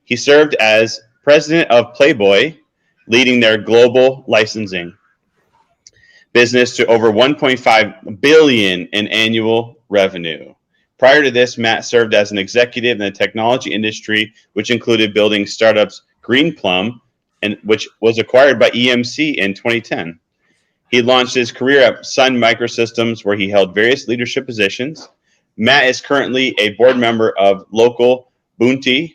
He served as president of Playboy, leading their global licensing business to over 1.5 billion in annual revenue. Prior to this, Matt served as an executive in the technology industry, which included building startups Greenplum, and which was acquired by EMC in 2010. He launched his career at Sun Microsystems, where he held various leadership positions. Matt is currently a board member of local Bounty,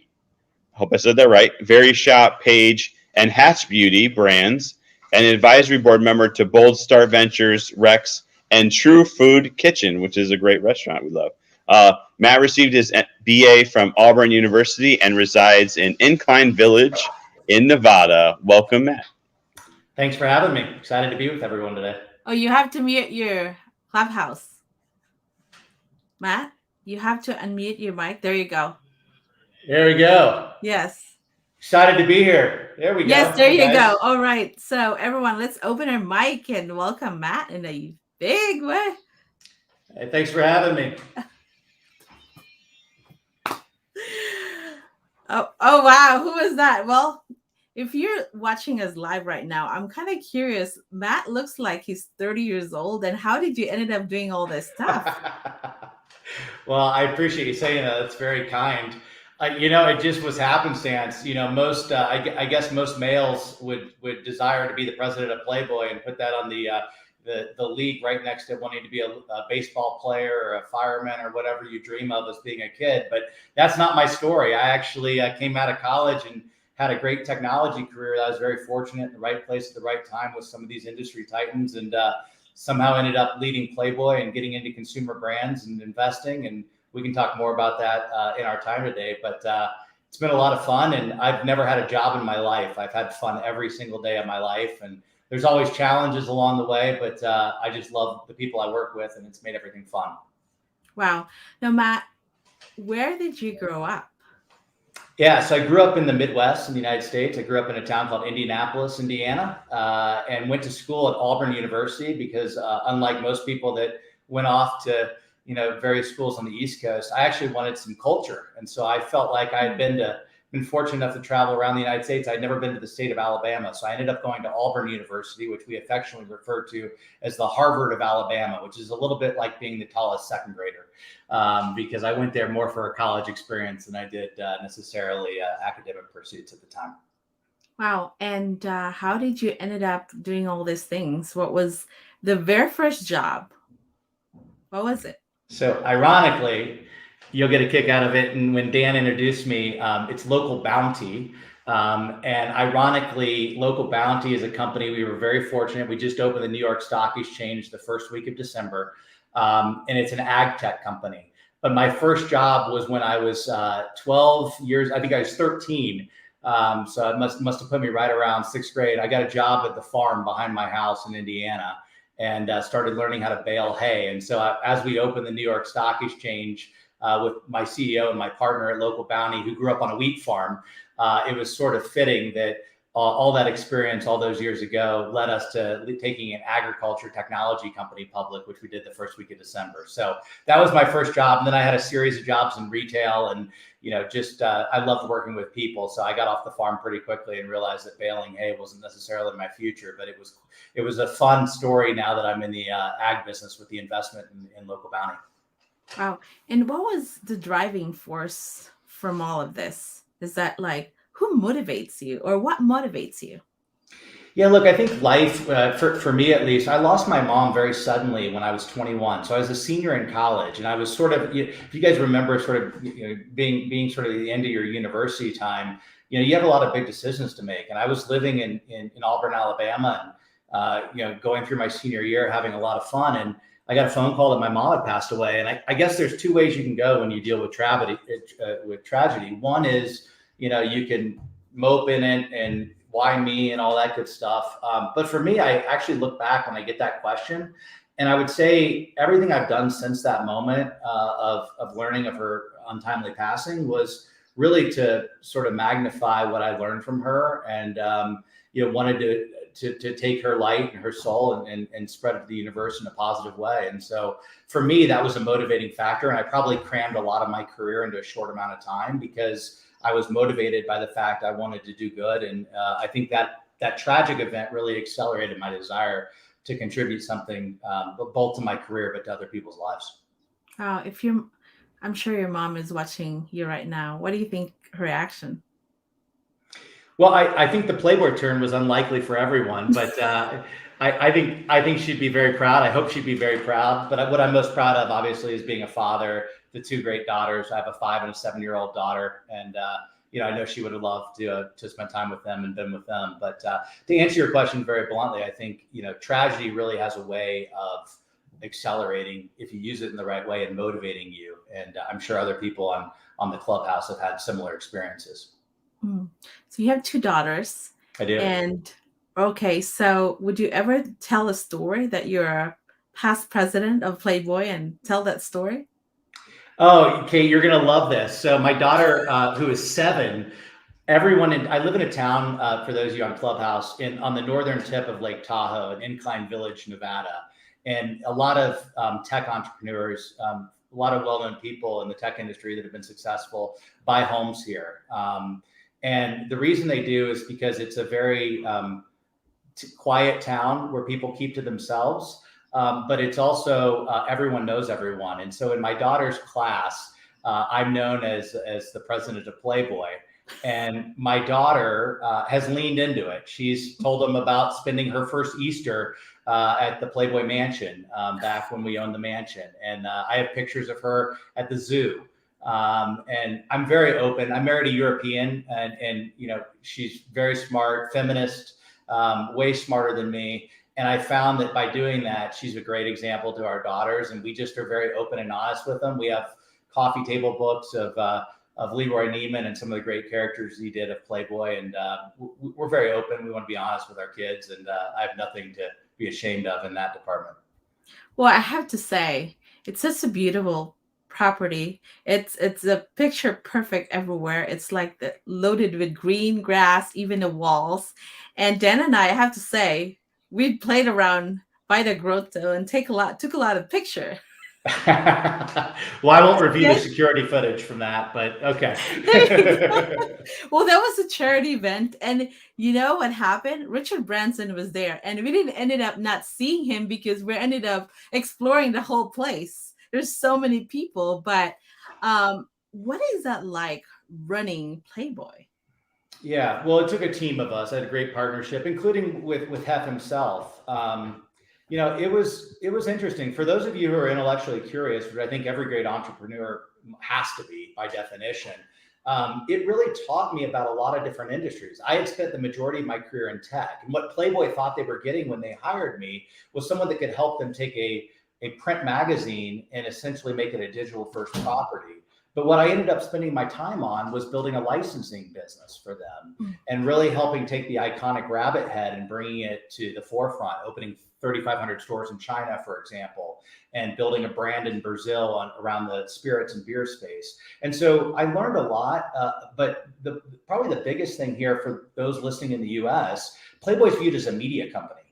hope I said that right, Very Shop, Page, and Hatch Beauty brands, and an advisory board member to Bold Star Ventures, Rex, and True Food Kitchen, which is a great restaurant we love. Matt received his BA from Auburn University and resides in Incline Village in Nevada. Welcome, Matt. Thanks for having me. Excited to be with everyone today. Oh, you have to mute your Clubhouse. Matt, you have to unmute your mic. There you go. There we go. Yes. Excited to be here. There we go. Yes, there you go. All right. So everyone, let's open our mic and welcome Matt in a big way. Hey, thanks for having me. Oh, wow. Who is that? Well, if you're watching us live right now, I'm kind of curious. Matt looks like he's 30 years old. And how did you end up doing all this stuff? Well, I appreciate you saying that. That's very kind. It just was happenstance. I guess most males would desire to be the president of Playboy and put that on the league right next to wanting to be a baseball player or a fireman or whatever you dream of as being a kid. But that's not my story. I actually came out of college and had a great technology career. I was very fortunate in the right place at the right time with some of these industry titans, and somehow ended up leading Playboy and getting into consumer brands and investing. And we can talk more about that in our time today. But it's been a lot of fun, and I've never had a job in my life. I've had fun every single day of my life, and there's always challenges along the way, but I just love the people I work with, and it's made everything fun. Wow. Now, Matt, where did you grow up? Yeah, so I grew up in the Midwest in the United States. I grew up in a town called Indianapolis, Indiana, and went to school at Auburn University because unlike most people that went off to various schools on the East Coast, I actually wanted some culture. And so I felt like I had been fortunate enough to travel around the United States. I'd never been to the state of Alabama. So I ended up going to Auburn University, which we affectionately refer to as the Harvard of Alabama, which is a little bit like being the tallest second grader, because I went there more for a college experience than I did necessarily academic pursuits at the time. Wow. And how did you ended up doing all these things? What was the very first job? What was it? So ironically, you'll get a kick out of it. And when Dan introduced me, it's Local Bounty. And ironically, Local Bounty is a company. We were very fortunate. We just opened the New York Stock Exchange the first week of December. And it's an ag tech company. But my first job was when I was 12 years, I think I was 13. So it must have put me right around sixth grade. I got a job at the farm behind my house in Indiana, and started learning how to bale hay. And so as we opened the New York Stock Exchange with my CEO and my partner at Local Bounty, who grew up on a wheat farm, it was sort of fitting that all that experience all those years ago led us to taking an agriculture technology company public, which we did the first week of December. So that was my first job. And then I had a series of jobs in retail, and I loved working with people. So I got off the farm pretty quickly and realized that baling hay wasn't necessarily my future, but it was a fun story now that I'm in the ag business with the investment in Local Bounty. Wow. And what was the driving force from all of this? Is that like, who motivates you, or what motivates you? Yeah, look, I think life, for me at least, I lost my mom very suddenly when I was 21. So I was a senior in college, and I was sort of, if you guys remember sort of being sort of the end of your university time, you have a lot of big decisions to make. And I was living in Auburn, Alabama, and going through my senior year, having a lot of fun. And I got a phone call that my mom had passed away. And I guess there's two ways you can go when you deal with tragedy. One is, you can mope in it and why me and all that good stuff. But for me, I actually look back when I get that question, and I would say everything I've done since that moment of learning of her untimely passing was really to sort of magnify what I learned from her, and wanted to take her light and her soul and spread it to the universe in a positive way. And so for me, that was a motivating factor. And I probably crammed a lot of my career into a short amount of time, because I was motivated by the fact I wanted to do good. And I think that tragic event really accelerated my desire to contribute something, both to my career, but to other people's lives. I'm sure your mom is watching you right now. What do you think her reaction? Well, I think the Playboy turn was unlikely for everyone, but I think she'd be very proud. I hope she'd be very proud. But what I'm most proud of, obviously, is being a father, the two great daughters. I have a 5 and a 7-year-old daughter, and I know she would have loved to spend time with them and been with them. But to answer your question very bluntly, I think tragedy really has a way of accelerating if you use it in the right way and motivating you. And I'm sure other people on the clubhouse have had similar experiences. So you have 2 daughters. I do. And okay, so would you ever tell a story that you're a past president of Playboy and tell that story? Oh, Kate, you're going to love this. So my daughter, who is 7, I live in a town, for those of you on Clubhouse, on the northern tip of Lake Tahoe in Incline Village, Nevada. And a lot of tech entrepreneurs, a lot of well-known people in the tech industry that have been successful buy homes here. And the reason they do is because it's a very quiet town where people keep to themselves. But it's also everyone knows everyone. And so in my daughter's class, I'm known as the president of Playboy. And my daughter has leaned into it. She's told them about spending her first Easter at the Playboy Mansion back when we owned the mansion. And I have pictures of her at the zoo. And I'm very open. I married a European, and she's very smart, feminist, way smarter than me. And I found that by doing that, she's a great example to our daughters, and we just are very open and honest with them. We have coffee table books of Leroy Neiman and some of the great characters he did of Playboy, and we're very open. We want to be honest with our kids, and I have nothing to be ashamed of in that department. Well, I have to say, it's such a beautiful property. It's a picture perfect everywhere. It's like loaded with green grass, even the walls. And Dan and I have to say, we played around by the grotto and took a lot of picture. Well, I won't review the security footage from that, but okay. Well, that was a charity event, and you know what happened? Richard Branson was there, and we didn't ended up not seeing him because we ended up exploring the whole place. There's so many people, but what is that like running Playboy? Yeah, well, it took a team of us. I had a great partnership, including with Hef himself. It was interesting. For those of you who are intellectually curious, which I think every great entrepreneur has to be by definition, it really taught me about a lot of different industries. I had spent the majority of my career in tech, and what Playboy thought they were getting when they hired me was someone that could help them take a print magazine and essentially make it a digital first property. But what I ended up spending my time on was building a licensing business for them and really helping take the iconic rabbit head and bringing it to the forefront, opening 3,500 stores in China, for example, and building a brand in Brazil around the spirits and beer space. And so I learned a lot, but probably the biggest thing here for those listening in the US, Playboy's viewed as a media company.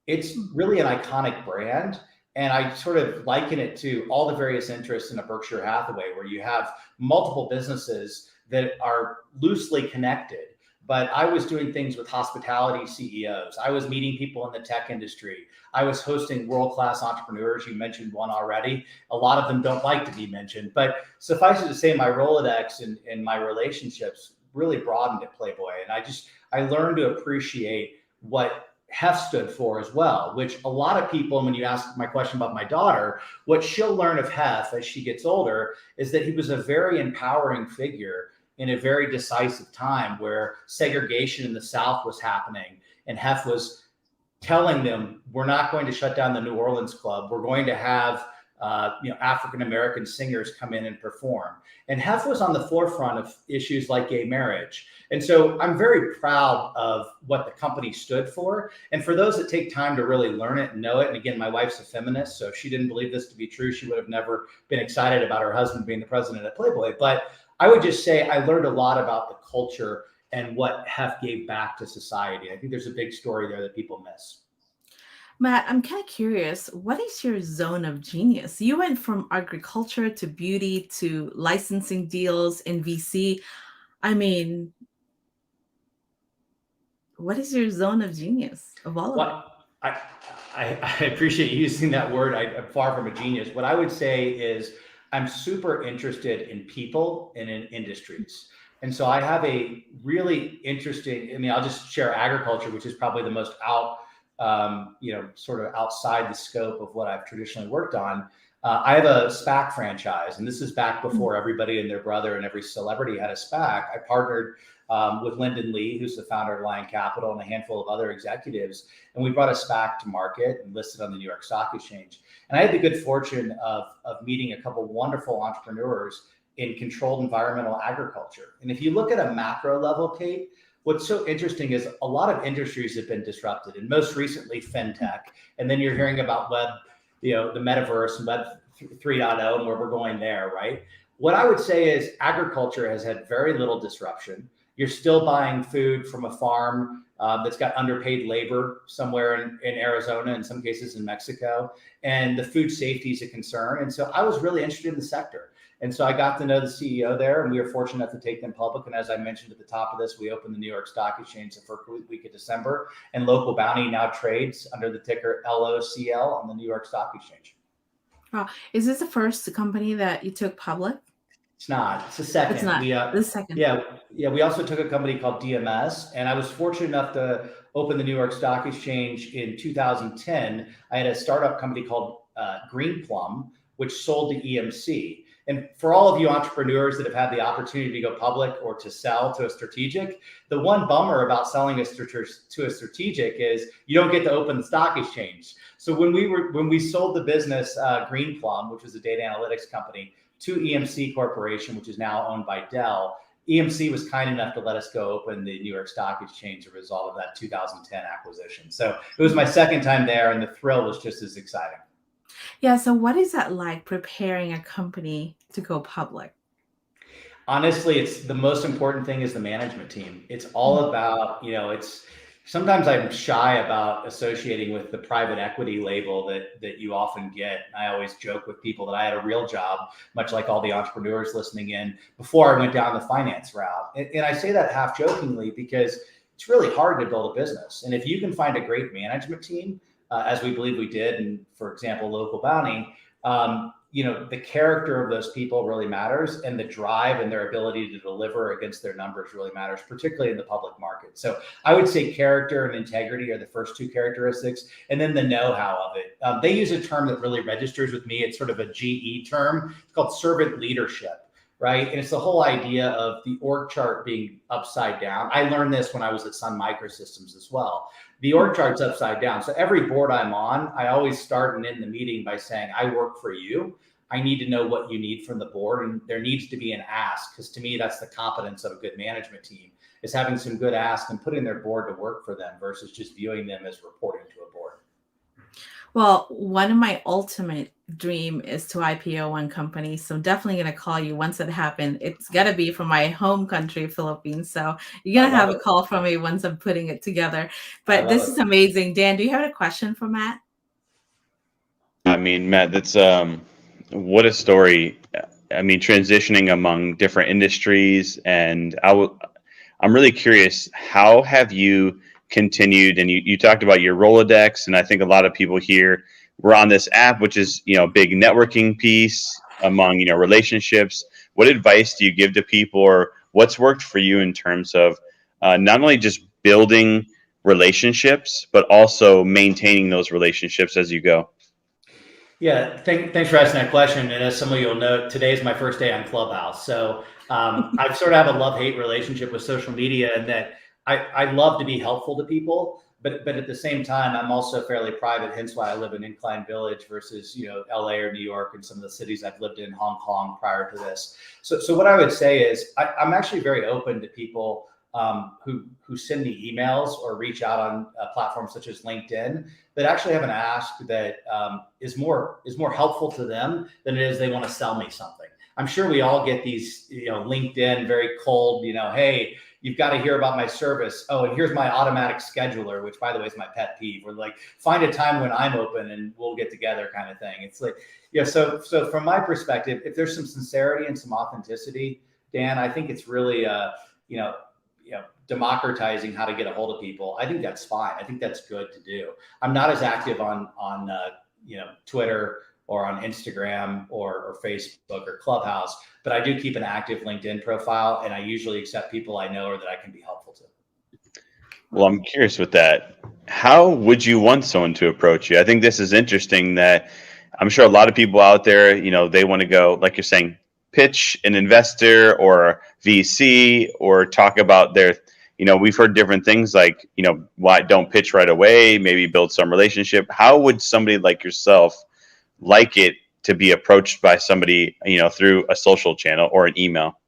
It's really an iconic brand. And I sort of liken it to all the various interests in a Berkshire Hathaway, where you have multiple businesses that are loosely connected. But I was doing things with hospitality CEOs. I was meeting people in the tech industry. I was hosting world-class entrepreneurs. You mentioned one already. A lot of them don't like to be mentioned. But suffice it to say, my Rolodex and my relationships really broadened at Playboy. And I learned to appreciate what Hef stood for as well, which a lot of people, when you ask my question about my daughter, what she'll learn of Hef as she gets older is that he was a very empowering figure in a very decisive time where segregation in the South was happening. And Hef was telling them, we're not going to shut down the New Orleans Club. We're going to have African-American singers come in and perform. And Hef was on the forefront of issues like gay marriage. And so I'm very proud of what the company stood for. And for those that take time to really learn it and know it, and again, my wife's a feminist, so if she didn't believe this to be true, she would have never been excited about her husband being the president of Playboy. But I would just say I learned a lot about the culture and what Hef gave back to society. I think there's a big story there that people miss. Matt, I'm kind of curious, what is your zone of genius? You went from agriculture to beauty to licensing deals in VC. I mean, what is your zone of genius of all of it? What I appreciate you using that word. I'm far from a genius. What I would say is I'm super interested in people and in industries. And so I have a really interesting, I mean, I'll just share agriculture, which is probably the most sort of outside the scope of what I've traditionally worked on. I have a SPAC franchise, and this is back before everybody and their brother and every celebrity had a SPAC. I partnered with Lyndon Lee, who's the founder of Lion Capital, and a handful of other executives. And we brought a SPAC to market and listed on the New York Stock Exchange. And I had the good fortune of meeting a couple of wonderful entrepreneurs in controlled environmental agriculture. And if you look at a macro level, Kate, what's so interesting is a lot of industries have been disrupted, and most recently fintech. And then you're hearing about the metaverse and Web 3.0 and where we're going there, right? What I would say is agriculture has had very little disruption. You're still buying food from a farm that's got underpaid labor somewhere in Arizona, in some cases in Mexico, and the food safety is a concern. And so I was really interested in the sector. And so I got to know the CEO there, and we were fortunate enough to take them public. And as I mentioned at the top of this, we opened the New York Stock Exchange the first week of December, and Local Bounty now trades under the ticker LOCL on the New York Stock Exchange. Wow. Is this the first company that you took public? It's not. It's the second. It's not. The second. Yeah. We also took a company called DMS, and I was fortunate enough to open the New York Stock Exchange in 2010. I had a startup company called Green Plum, which sold to EMC. And for all of you entrepreneurs that have had the opportunity to go public or to sell to a strategic, the one bummer about selling to a strategic is you don't get to open the stock exchange. So when we sold the business Green Plum, which was a data analytics company, to EMC Corporation, which is now owned by Dell, EMC was kind enough to let us go open the New York Stock Exchange as a result of that 2010 acquisition. So it was my second time there, and the thrill was just as exciting. Yeah. So what is that like, preparing a company to go public? Honestly, it's the most important thing is the management team. It's all about, sometimes I'm shy about associating with the private equity label that you often get. I always joke with people that I had a real job, much like all the entrepreneurs listening in, before I went down the finance route. And I say that half jokingly because it's really hard to build a business. And if you can find a great management team, as we believe we did, and for example, Local Bounty, the character of those people really matters, and the drive and their ability to deliver against their numbers really matters, particularly in the public market. So I would say character and integrity are the first two characteristics, and then the know-how of it. They use a term that really registers with me. It's sort of a GE term. It's called servant leadership, right? And it's the whole idea of the org chart being upside down. I learned this when I was at Sun Microsystems as well. The org chart's upside down. So every board I'm on, I always start and end the meeting by saying, I work for you. I need to know what you need from the board, and there needs to be an ask, because to me, that's the competence of a good management team, is having some good ask and putting their board to work for them versus just viewing them as reporting to a board. Well, one of my ultimate dream is to IPO one company. So definitely going to call you once it happens. It's got to be from my home country, Philippines. So you're going to have a call from me once I'm putting it together. But this is amazing. Dan, do you have a question for Matt? I mean, Matt, that's what a story. I mean, transitioning among different industries, and I'm really curious, how have you continued? And you talked about your Rolodex, and I think a lot of people here were on this app, which is, a big networking piece among, relationships. What advice do you give to people, or what's worked for you in terms of not only just building relationships, but also maintaining those relationships as you go? Yeah, thanks for asking that question. And as some of you will know, today is my first day on Clubhouse. So I sort of have a love-hate relationship with social media, and that I love to be helpful to people, but at the same time, I'm also fairly private. Hence why I live in Incline Village versus, LA or New York and some of the cities I've lived in, Hong Kong prior to this. So what I would say is I'm actually very open to people who send me emails or reach out on platforms such as LinkedIn that actually have an ask that is more helpful to them than it is they want to sell me something. I'm sure we all get these, LinkedIn very cold, hey, you've got to hear about my service. Oh, and here's my automatic scheduler, which by the way is my pet peeve. We're like, find a time when I'm open and we'll get together kind of thing. It's like, so from my perspective, if there's some sincerity and some authenticity, Dan, I think it's really you know, democratizing how to get a hold of people, I think that's fine. I think that's good to do. I'm not as active on Twitter or on Instagram or Facebook or Clubhouse, but I do keep an active LinkedIn profile, and I usually accept people I know or that I can be helpful to. Well, I'm curious with that. How would you want someone to approach you? I think this is interesting that I'm sure a lot of people out there, they want to go, like you're saying, pitch an investor or VC or talk about their, we've heard different things like, why don't pitch right away, maybe build some relationship. How would somebody like yourself like it to be approached by somebody, through a social channel or an email?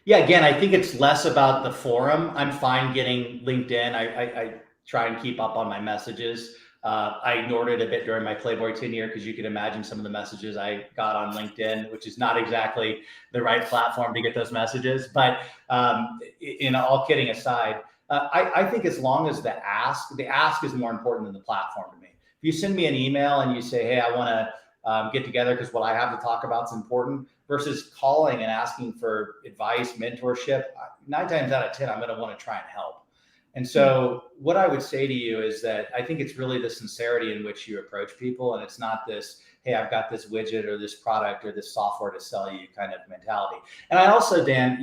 Yeah, again, I think it's less about the forum. I'm fine getting LinkedIn. I try and keep up on my messages. I ignored it a bit during my Playboy tenure because you can imagine some of the messages I got on LinkedIn, which is not exactly the right platform to get those messages. But all kidding aside, I think as long as the ask is more important than the platform to me. If you send me an email and you say, hey, I want to get together because what I have to talk about is important, versus calling and asking for advice, mentorship, 9 times out of 10, I'm going to want to try and help. And so what I would say to you is that I think it's really the sincerity in which you approach people. And it's not this, hey, I've got this widget or this product or this software to sell you kind of mentality. And I also, Dan,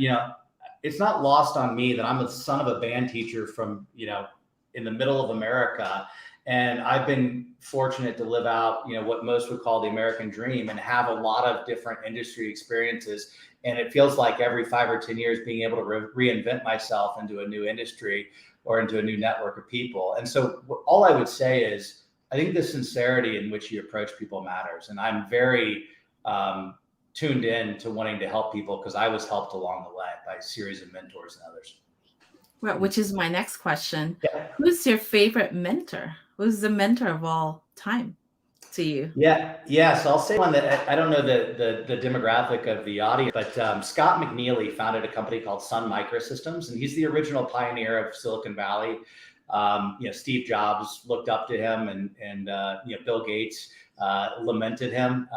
it's not lost on me that I'm the son of a band teacher from, in the middle of America. And I've been fortunate to live out, what most would call the American dream and have a lot of different industry experiences. And it feels like every 5 or 10 years being able to reinvent myself into a new industry or into a new network of people. And so all I would say is, I think the sincerity in which you approach people matters. And I'm very tuned in to wanting to help people because I was helped along the way by a series of mentors and others. Well, which is my next question. Yeah. Who's your favorite mentor? Who's the mentor of all time to you? Yeah. So I'll say one that I don't know the demographic of the audience, but Scott McNealy founded a company called Sun Microsystems, and he's the original pioneer of Silicon Valley. Steve Jobs looked up to him, and Bill Gates lamented him.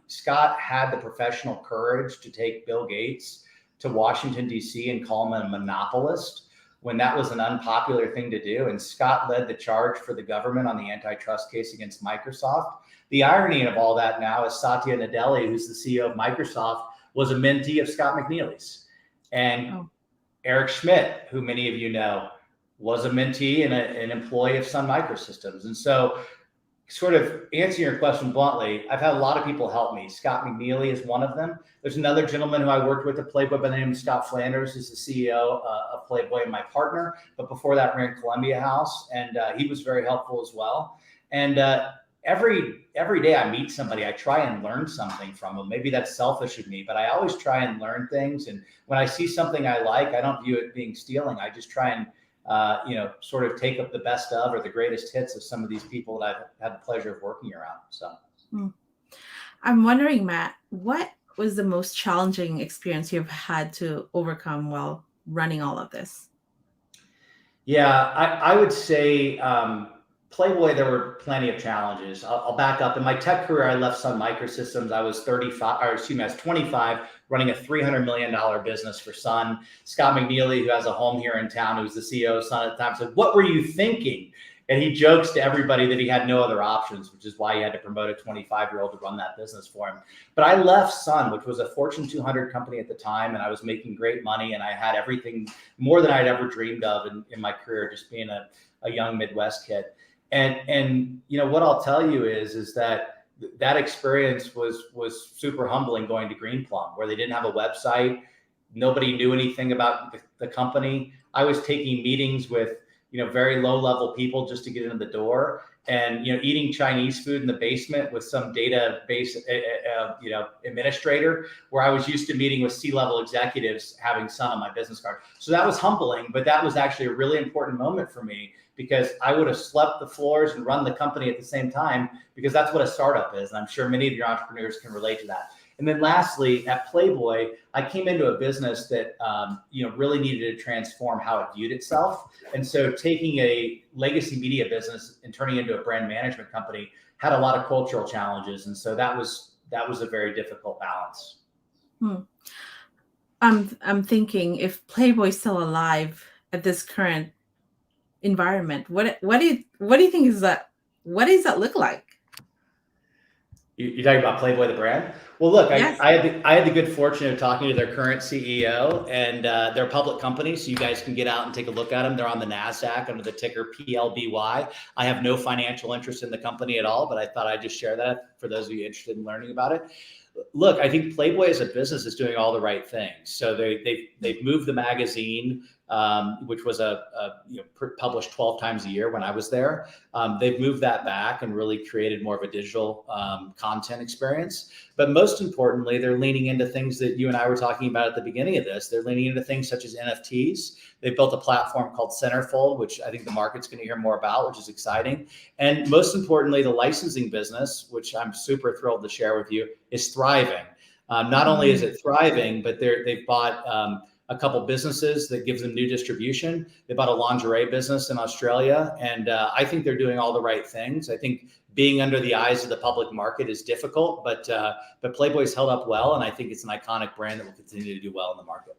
Scott had the professional courage to take Bill Gates to Washington, D.C. and call him a monopolist when that was an unpopular thing to do. And Scott led the charge for the government on the antitrust case against Microsoft. The irony of all that now is Satya Nadella, who's the CEO of Microsoft, was a mentee of Scott McNealy's. And Eric Schmidt, who many of you know, was a mentee and an employee of Sun Microsystems. And so sort of answering your question bluntly, I've had a lot of people help me. Scott McNealy is one of them. There's another gentleman who I worked with at Playboy by the name of Scott Flanders, who's the CEO of Playboy and my partner. But before that, ran Columbia House, and he was very helpful as well. And every day I meet somebody, I try and learn something from them. Maybe that's selfish of me, but I always try and learn things. And when I see something I like, I don't view it being stealing. I just try and sort of take up the best of or the greatest hits of some of these people that I've had the pleasure of working around. So I'm wondering, Matt, what was the most challenging experience you've had to overcome while running all of this? Yeah, I would say Playboy, there were plenty of challenges. I'll back up. In my tech career, I left Sun Microsystems. I was 25, running a $300 million business for Sun. Scott McNealy, who has a home here in town, who was the CEO of Sun at the time, said, "What were you thinking?" And he jokes to everybody that he had no other options, which is why he had to promote a 25-year-old to run that business for him. But I left Sun, which was a Fortune 200 company at the time, and I was making great money, and I had everything more than I'd ever dreamed of in my career, just being a young Midwest kid. And what I'll tell you is that experience was super humbling, going to Greenplum, where they didn't have a website. Nobody knew anything about the company. I was taking meetings with very low level people just to get into the door, and eating Chinese food in the basement with some database administrator, where I was used to meeting with C-level executives, having Sun on my business card. So that was humbling, but that was actually a really important moment for me, because I would have slept the floors and run the company at the same time, because that's what a startup is. And I'm sure many of your entrepreneurs can relate to that. And then lastly, at Playboy, I came into a business that really needed to transform how it viewed itself. And so taking a legacy media business and turning it into a brand management company had a lot of cultural challenges. And so that was a very difficult balance. I'm thinking if Playboy's still alive at this current environment, what do you think is that? What does that look like? You're talking about Playboy the brand? Well, look, Yes. I had the good fortune of talking to their current CEO, and they're a public company, so you guys can get out and take a look at them. They're on the NASDAQ under the ticker PLBY. I have no financial interest in the company at all, but I thought I'd just share that for those of you interested in learning about it. Look, I think Playboy as a business is doing all the right things. So they've moved the magazine, which was published 12 times a year when I was there. They've moved that back and really created more of a digital content experience. But most importantly, they're leaning into things that you and I were talking about at the beginning of this. They're leaning into things such as NFTs. They've built a platform called Centerfold, which I think the market's going to hear more about, which is exciting. And most importantly, the licensing business, which I'm super thrilled to share with you, is thriving. Not only is it thriving, but they've bought a couple businesses that gives them new distribution. They bought a lingerie business in Australia, and I think they're doing all the right things. I think being under the eyes of the public market is difficult, but Playboy's held up well, and I think it's an iconic brand that will continue to do well in the market.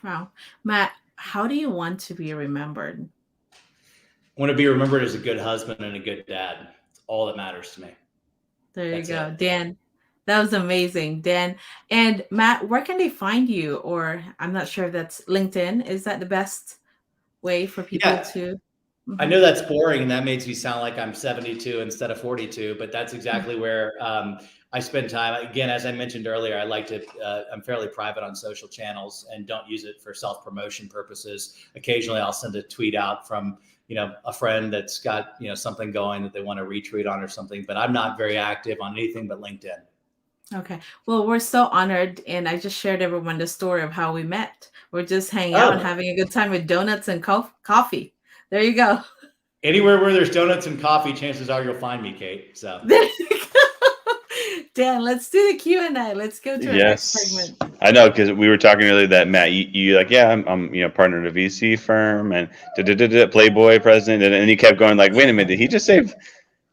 Wow. Matt, how do you want to be remembered? I want to be remembered as a good husband and a good dad. It's all that matters to me. There you go, it. Dan. That was amazing, Dan. And Matt, where can they find you? Or I'm not sure if that's LinkedIn. Is that the best way for people to? I know that's boring, and that makes me sound like I'm 72 instead of 42, but that's exactly where I spend time. Again, as I mentioned earlier, I'm fairly private on social channels and don't use it for self-promotion purposes. Occasionally I'll send a tweet out from, a friend that's got, something going that they want to retweet on or something, but I'm not very active on anything but LinkedIn. Okay. Well, we're so honored, and I just shared everyone the story of how we met. We're just hanging out and having a good time with donuts and coffee. There you go. Anywhere where there's donuts and coffee, chances are you'll find me, Kate. So there you go. Dan, let's do the Q&A. Let's go to our next segment. I know, because we were talking earlier that Matt, you like, I'm partner at a VC firm and Playboy president, and then he kept going like, wait a minute, did he just say?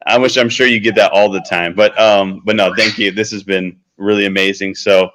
I'm sure you get that all the time, but no, thank you. This has been really amazing. So